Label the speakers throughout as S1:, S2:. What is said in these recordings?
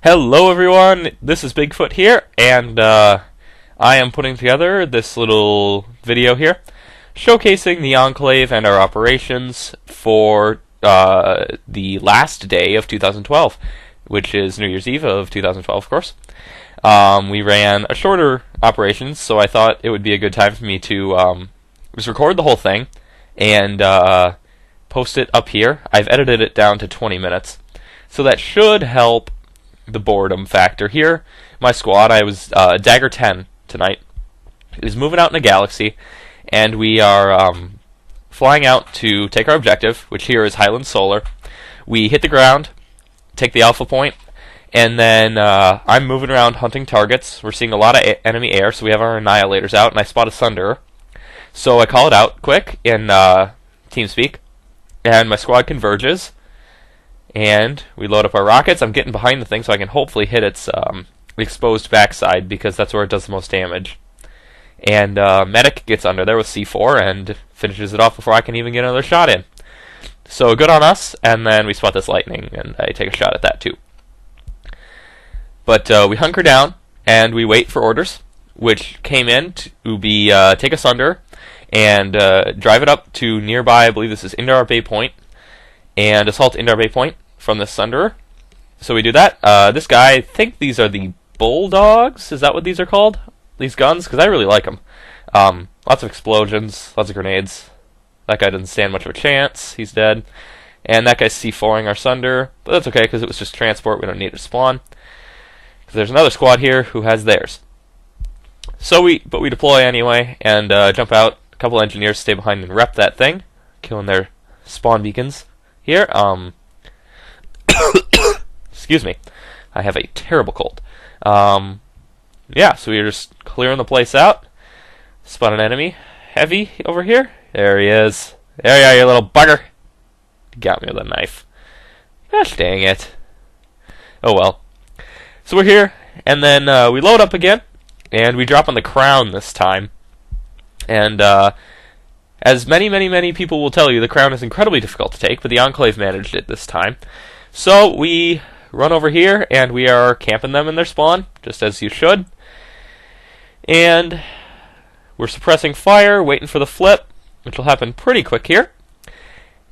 S1: Hello everyone, this is Bigfoot here, and I am putting together this little video here showcasing the Enclave and our operations for the last day of 2012, which is New Year's Eve of 2012, of course. We ran a shorter operation, so I thought it would be a good time for me to just record the whole thing and post it up here. I've edited it down to 20 minutes, so that should help the boredom factor here. My squad, I was Dagger 10 tonight, is moving out in a galaxy, and we are flying out to take our objective, which here is Highland Solar. We hit the ground, take the alpha point, and then I'm moving around hunting targets. We're seeing a lot of enemy air, so we have our annihilators out, and I spot a Sunderer. So I call it out quick in TeamSpeak, and my squad converges. And we load up our rockets. I'm getting behind the thing so I can hopefully hit its exposed backside, because that's where it does the most damage. And Medic gets under there with C4 and finishes it off before I can even get another shot in. So good on us, and then we spot this lightning, and I take a shot at that too. But we hunker down, and we wait for orders, which came in to be take us under and drive it up to nearby, I believe this is Indar Bay Point, and assault Indar Bay Point from the Sunderer. So we do that. This guy, I think these are the Bulldogs. Is that what these are called? These guns? Because I really like them. Lots of explosions, lots of grenades. That guy doesn't stand much of a chance. He's dead. And that guy's C4ing our Sunderer. But that's okay, because it was just transport. We don't need to spawn. Because there's another squad here who has theirs. So we deploy anyway, and jump out. A couple engineers stay behind and rep that thing, killing their spawn beacons here. Excuse me, I have a terrible cold. Yeah, so we're just clearing the place out. Spot an enemy heavy over here. There he is. There you are, you little bugger. Got me with a knife. Gosh dang it. Oh well. So we're here, and then we load up again, and we drop on the Crown this time. And as many people will tell you, the Crown is incredibly difficult to take, but the Enclave managed it this time. So we run over here, and we are camping them in their spawn, just as you should. And we're suppressing fire, waiting for the flip, which will happen pretty quick here.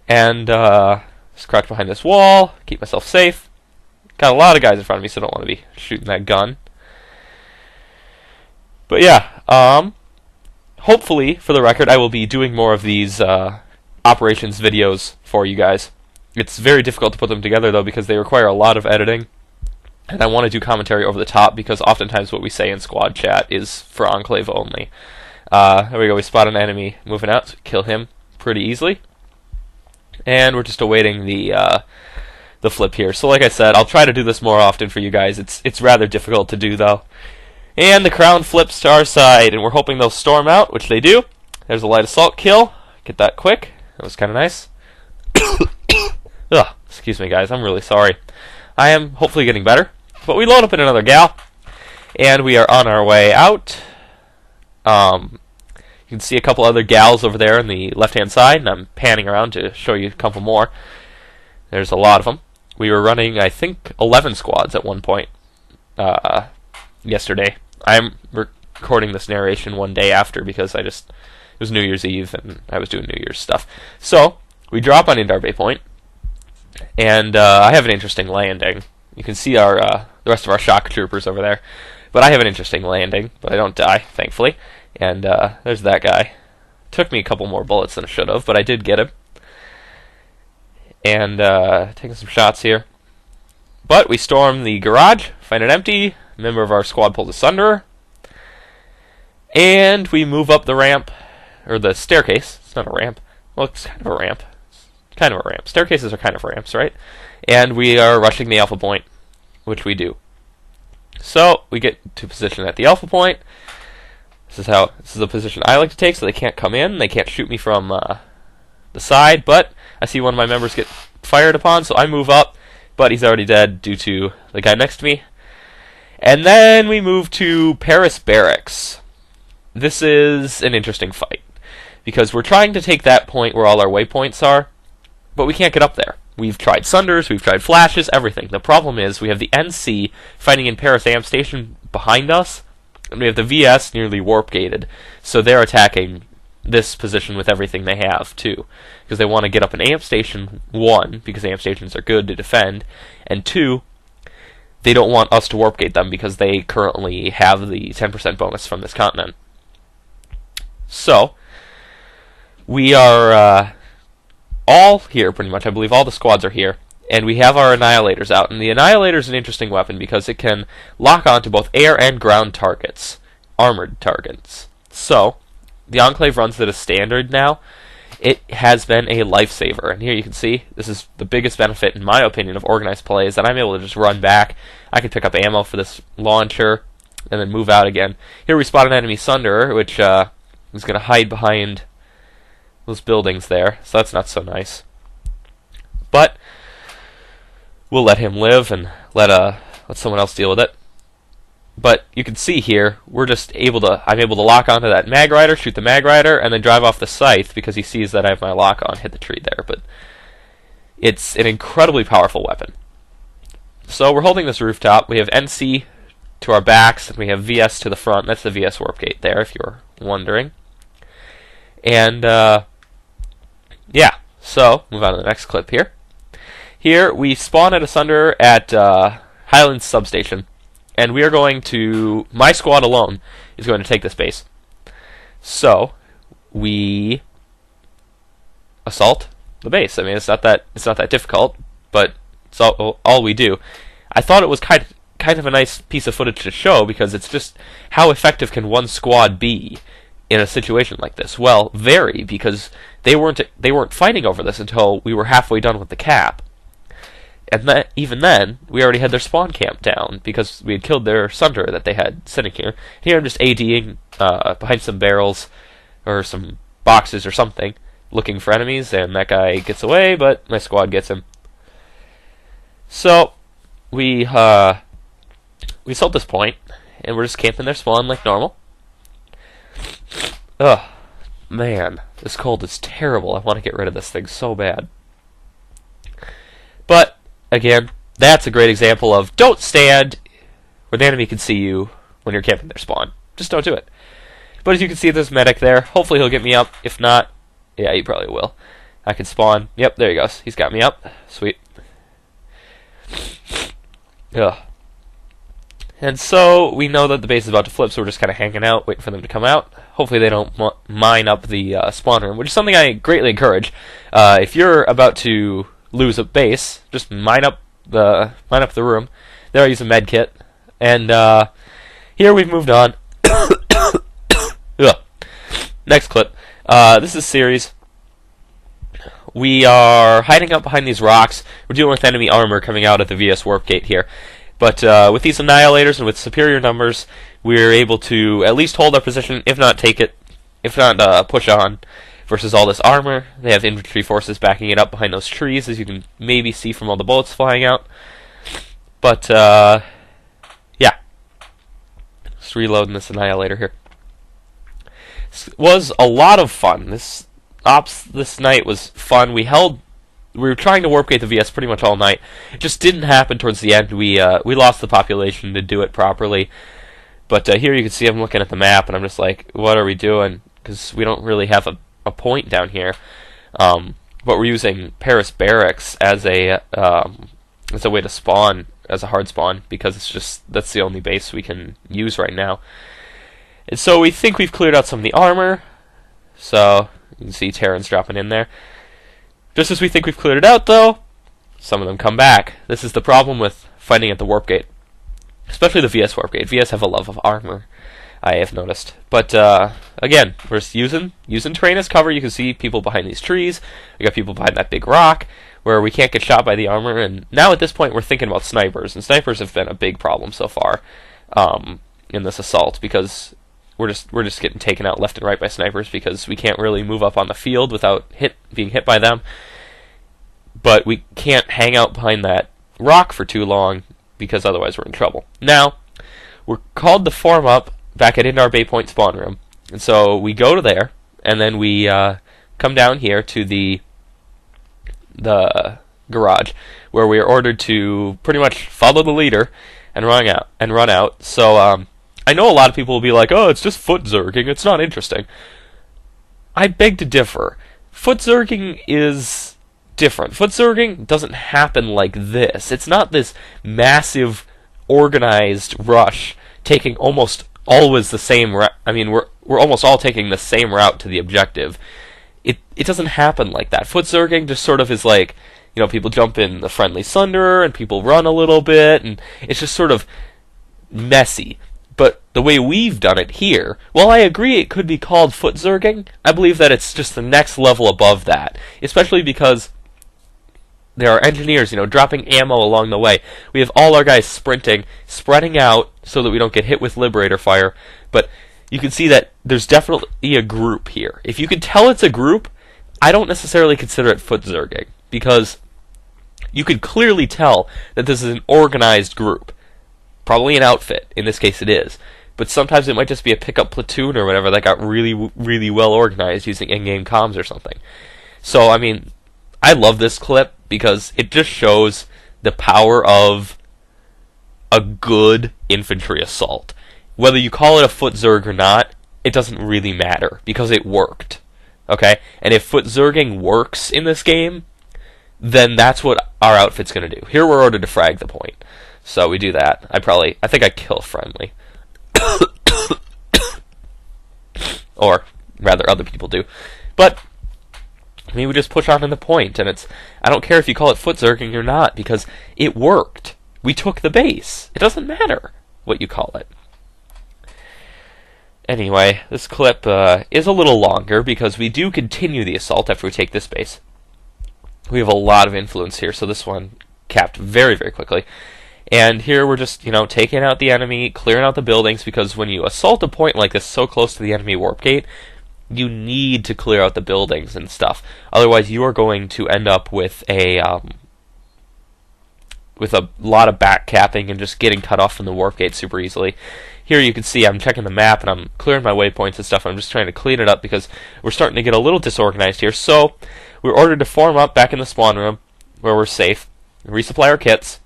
S1: And just crouch behind this wall, keep myself safe. Got a lot of guys in front of me, so I don't want to be shooting that gun. But yeah, hopefully, for the record, I will be doing more of these operations videos for you guys. It's very difficult to put them together, though, because they require a lot of editing. And I want to do commentary over the top, because oftentimes what we say in squad chat is for Enclave only. There we go, we spot an enemy moving out, so kill him pretty easily. And we're just awaiting the flip here. So like I said, I'll try to do this more often for you guys. It's rather difficult to do, though. And the Crown flips to our side, and we're hoping they'll storm out, which they do. There's a light assault kill. Get that quick. That was kind of nice. Ugh, excuse me, guys. I'm really sorry. I am hopefully getting better. But we load up in another gal, and we are on our way out. You can see a couple other gals over there on the left-hand side, and I'm panning around to show you a couple more. There's a lot of them. We were running, I think, 11 squads at one point yesterday. I'm recording this narration one day after, because it was New Year's Eve and I was doing New Year's stuff. So we drop on Indar Bay Point, and I have an interesting landing. You can see the rest of our shock troopers over there, but I have an interesting landing, but I don't die, thankfully. And there's that guy. Took me a couple more bullets than I should have, but I did get him. And taking some shots here. But we storm the garage, find it empty. A member of our squad pulls a Sunderer. And we move up the ramp, or the staircase. It's not a ramp. Well, it's kind of a ramp. It's kind of a ramp. Staircases are kind of ramps, right? And we are rushing the alpha point, which we do. So we get to position at the alpha point. This is a position I like to take, so they can't come in. They can't shoot me from the side. But I see one of my members get fired upon, so I move up. But he's already dead due to the guy next to me. And then we move to Paris Barracks. This is an interesting fight, because we're trying to take that point where all our waypoints are, but we can't get up there. We've tried Sunders, we've tried Flashes, everything. The problem is we have the NC fighting in Paris Amp Station behind us, and we have the VS nearly warp gated. So they're attacking this position with everything they have, too. Because they want to get up an Amp Station, 1, because Amp Stations are good to defend, and 2, they don't want us to warp gate them because they currently have the 10% bonus from this continent. So, we are all here, pretty much. I believe all the squads are here. And we have our Annihilators out. And the Annihilator is an interesting weapon because it can lock onto both air and ground targets. Armored targets. So, the Enclave runs at a standard now. It has been a lifesaver. And here you can see, this is the biggest benefit, in my opinion, of organized play, is that I'm able to just run back. I can pick up ammo for this launcher, and then move out again. Here we spot an enemy Sunderer, which is going to hide behind those buildings there, so that's not so nice. But we'll let him live and let someone else deal with it. But you can see here, I'm able to lock onto that Mag Rider, shoot the Mag Rider, and then drive off the Scythe because he sees that I have my lock on, hit the tree there. But it's an incredibly powerful weapon. So we're holding this rooftop. We have NC to our backs, and we have VS to the front. That's the VS warp gate there, if you're wondering. And yeah, so move on to the next clip here. Here we spawn at a Sunderer at Highlands Substation, and we are going to, my squad alone is going to take this base. So we assault the base. I mean, it's not that difficult, but it's all we do. I thought it was kind of a nice piece of footage to show because it's just how effective can one squad be in a situation like this? Well, very, because they weren't fighting over this until we were halfway done with the cap. And even then, we already had their spawn camp down because we had killed their Sunderer that they had sitting here. Here I'm just ADing behind some barrels or some boxes or something, looking for enemies, and that guy gets away, but my squad gets him. So we assault this point, and we're just camping their spawn like normal. Ugh, man, this cold is terrible. I want to get rid of this thing so bad. But, again, that's a great example of don't stand where the enemy can see you when you're camping their spawn. Just don't do it. But as you can see, there's medic there. Hopefully he'll get me up. If not, yeah, he probably will. I can spawn. Yep, there he goes. He's got me up. Sweet. Ugh. And so we know that the base is about to flip, so we're just kind of hanging out, waiting for them to come out. Hopefully they don't mine up the spawn room, which is something I greatly encourage. If you're about to lose a base, just mine up the room. There I use a med kit, and here we've moved on. Ugh. Next clip. This is series. We are hiding up behind these rocks. We're dealing with enemy armor coming out at the VS warp gate here. But with these Annihilators and with superior numbers, we're able to at least hold our position, if not take it, if not push on, versus all this armor. They have infantry forces backing it up behind those trees, as you can maybe see from all the bullets flying out. But, yeah. Just reloading this Annihilator here. This was a lot of fun. This night was fun. We were trying to warp gate the VS pretty much all night. It just didn't happen towards the end. We lost the population to do it properly. But here you can see I'm looking at the map, and I'm just like, what are we doing? Because we don't really have a point down here. But we're using Paris Barracks as a way to spawn, as a hard spawn, because that's the only base we can use right now. And so we think we've cleared out some of the armor. So you can see Terrans dropping in there. Just as we think we've cleared it out, though, some of them come back. This is the problem with fighting at the warp gate, especially the VS warp gate. VS have a love of armor, I have noticed. But again, we're just using terrain as cover. You can see people behind these trees. We got people behind that big rock where we can't get shot by the armor. And now at this point, we're thinking about snipers, and snipers have been a big problem so far in this assault because we're just getting taken out left and right by snipers because we can't really move up on the field without being hit by them. But we can't hang out behind that rock for too long because otherwise we're in trouble. Now, we're called to form up back at Indar Bay Point spawn room. And so we go to there, and then we come down here to the garage, where we are ordered to pretty much follow the leader and run out. So I know a lot of people will be like, "Oh, it's just foot zerging. It's not interesting." I beg to differ. Foot zerging is different. Foot zerging doesn't happen like this. It's not this massive, organized rush taking almost always the same route. I mean, we're almost all taking the same route to the objective. It doesn't happen like that. Foot zerging just sort of is like, people jump in the friendly sunder and people run a little bit, and it's just sort of messy. But the way we've done it here, while I agree it could be called foot zerging, I believe that it's just the next level above that. Especially because there are engineers, dropping ammo along the way. We have all our guys sprinting, spreading out so that we don't get hit with Liberator fire. But you can see that there's definitely a group here. If you can tell it's a group, I don't necessarily consider it foot zerging, because you could clearly tell that this is an organized group. Probably an outfit. In this case it is. But sometimes it might just be a pickup platoon or whatever that got really, really well organized using in-game comms or something. So, I mean, I love this clip because it just shows the power of a good infantry assault. Whether you call it a foot zerg or not, it doesn't really matter because it worked. Okay? And if foot zerging works in this game, then that's what our outfit's going to do. Here we're ordered to frag the point. So we do that. I think I kill friendly. Or, rather, other people do. But, I mean, we just push on in the point, and I don't care if you call it foot zerging or not, because it worked. We took the base. It doesn't matter what you call it. Anyway, this clip is a little longer, because we do continue the assault after we take this base. We have a lot of influence here, so this one capped very, very quickly. And here we're just, taking out the enemy, clearing out the buildings, because when you assault a point like this so close to the enemy warp gate, you need to clear out the buildings and stuff. Otherwise, you are going to end up with a lot of back capping and just getting cut off from the warp gate super easily. Here you can see I'm checking the map and I'm clearing my waypoints and stuff. I'm just trying to clean it up because we're starting to get a little disorganized here. So we're ordered to form up back in the spawn room where we're safe, resupply our kits,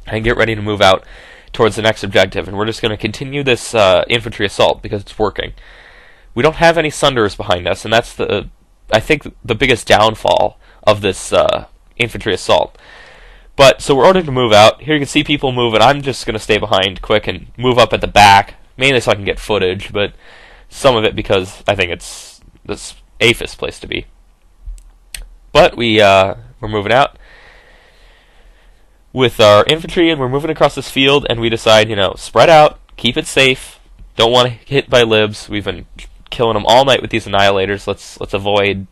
S1: and get ready to move out towards the next objective. And we're just going to continue this infantry assault because it's working. We don't have any Sunders behind us, and that's I think the biggest downfall of this infantry assault. But so we're ordered to move out. Here you can see people moving. I'm just going to stay behind quick and move up at the back, mainly so I can get footage, but some of it because I think it's the safest place to be. But we're moving out with our infantry, and we're moving across this field, and we decide, spread out, keep it safe, don't want to get hit by libs. We've been killing them all night with these annihilators. Let's avoid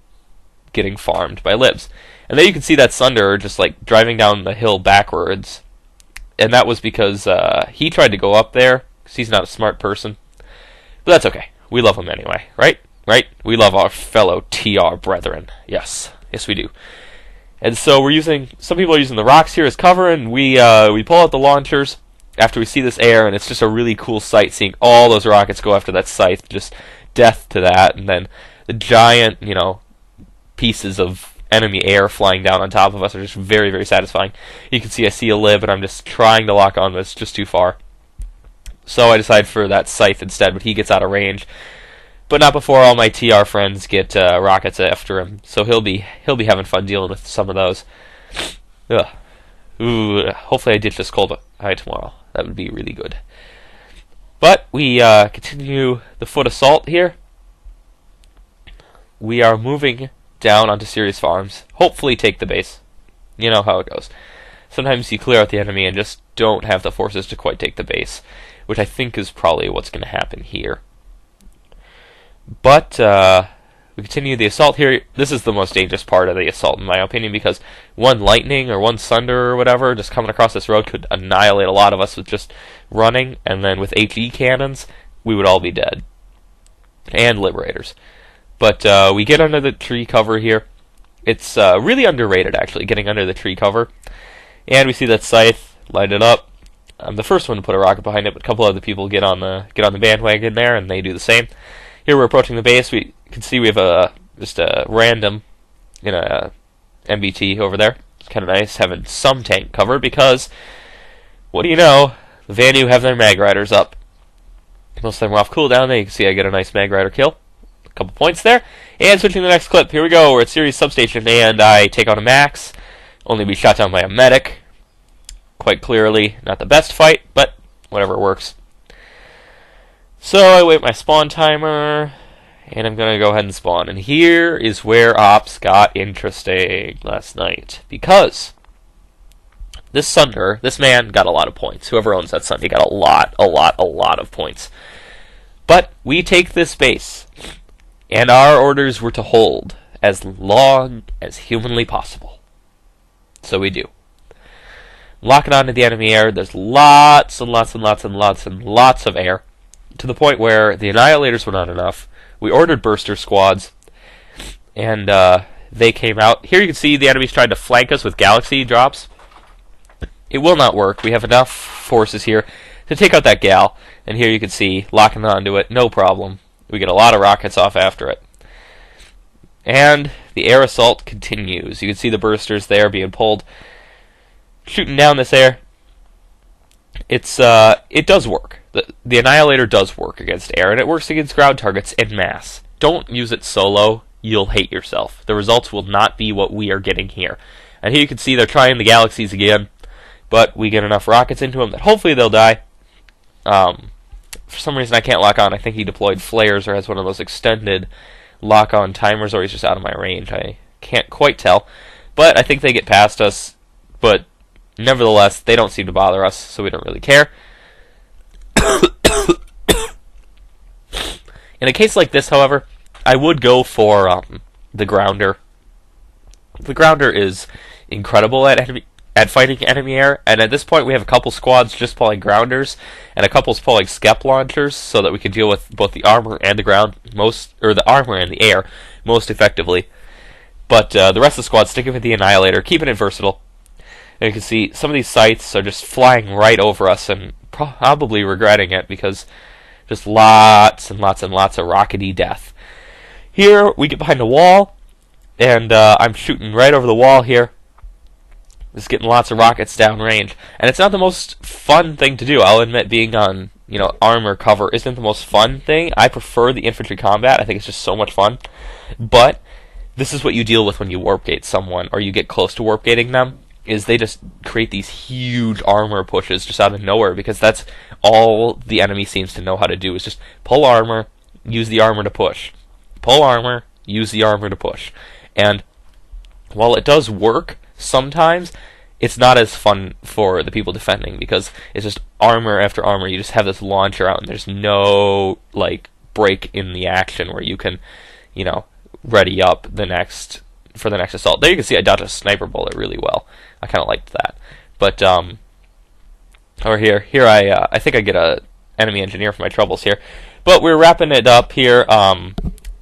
S1: getting farmed by libs. And then you can see that Sunder just like driving down the hill backwards, and that was because he tried to go up there because he's not a smart person. But that's okay. We love him anyway, right? Right? We love our fellow TR brethren. Yes, we do. And so some people are using the rocks here as cover, and we pull out the launchers after we see this air, and it's just a really cool sight seeing all those rockets go after that scythe. Just death to that, and then the giant, pieces of enemy air flying down on top of us are just very, very satisfying. You can see I see a lib, and I'm just trying to lock on, but it's just too far. So I decide for that scythe instead, but he gets out of range. But not before all my TR friends get rockets after him. So he'll be having fun dealing with some of those. Ugh. Ooh, hopefully I ditch this cold eye tomorrow. That would be really good. But we continue the foot assault here. We are moving down onto Sirius Farms. Hopefully take the base. You know how it goes. Sometimes you clear out the enemy and just don't have the forces to quite take the base, which I think is probably what's going to happen here. But we continue the assault here. This is the most dangerous part of the assault, in my opinion, because one lightning or one thunder or whatever just coming across this road could annihilate a lot of us with just running, and then with HE cannons, we would all be dead. And Liberators. But we get under the tree cover here. It's really underrated, actually, getting under the tree cover. And we see that scythe light it up. I'm the first one to put a rocket behind it, but a couple other people get on the bandwagon there, and they do the same. Here we're approaching the base. We can see we have just a random MBT over there. It's kind of nice having some tank cover because, what do you know, the Vanu have their mag riders up. Most of them are off cooldown. There you can see I get a nice mag rider kill. A couple points there. And switching to the next clip. Here we go. We're at Series Substation, and I take on a Max. Only be shot down by a medic. Quite clearly, not the best fight, but whatever works. So I wait my spawn timer, and I'm going to go ahead and spawn. And here is where Ops got interesting last night. Because this Sunder, this man got a lot of points. Whoever owns that Sunder got a lot of points. But we take this base, and our orders were to hold as long as humanly possible. So we do. Lock it onto the enemy air. There's lots and lots of air, to the point where the Annihilators were not enough. We ordered Burster squads, and they came out. Here you can see the enemy's trying to flank us with Galaxy drops. It will not work. We have enough forces here to take out that Gal, and here you can see locking onto it, no problem. We get a lot of rockets off after it. And the air assault continues. You can see the Bursters there being pulled, shooting down this air. It does work. The Annihilator does work against air, and it works against ground targets en masse. Don't use it solo. You'll hate yourself. The results will not be what we are getting here. And here you can see they're trying the Galaxies again, but we get enough rockets into them that hopefully they'll die. For some reason I can't lock on. I think he deployed flares or has one of those extended lock-on timers, or he's just out of my range. I can't quite tell. But I think they get past us, but nevertheless, they don't seem to bother us, so we don't really care. In a case like this, however, I would go for the Grounder. The Grounder is incredible at fighting enemy air, and at this point we have a couple squads just pulling Grounders, and a couple pulling Skep launchers, so that we can deal with both the armor and the ground the armor and the air most effectively. But the rest of the squad sticking with the Annihilator, keeping it versatile. And you can see some of these sites are just flying right over us, and probably regretting it because just lots and lots of rockety death. Here we get behind a wall, and I'm shooting right over the wall here. Just getting lots of rockets downrange, and it's not the most fun thing to do. I'll admit, being on armor cover isn't the most fun thing. I prefer the infantry combat. I think it's just so much fun. But this is what you deal with when you warp gate someone, or you get close to warp gating them. Is they just create these huge armor pushes just out of nowhere, because that's all the enemy seems to know how to do, is just pull armor, use the armor to push. Pull armor, use the armor to push. And while it does work sometimes, it's not as fun for the people defending, because it's just armor after armor. You just have this launcher out, and there's no break in the action where you can ready up for the next assault. There you can see I dodged a sniper bullet really well. I kind of liked that. But over here I think I get a enemy engineer for my troubles here. But we're wrapping it up here.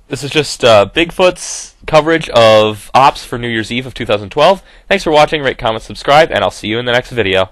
S1: This is just Bigfoot's coverage of Ops for New Year's Eve of 2012. Thanks for watching. Rate, comment, subscribe, and I'll see you in the next video.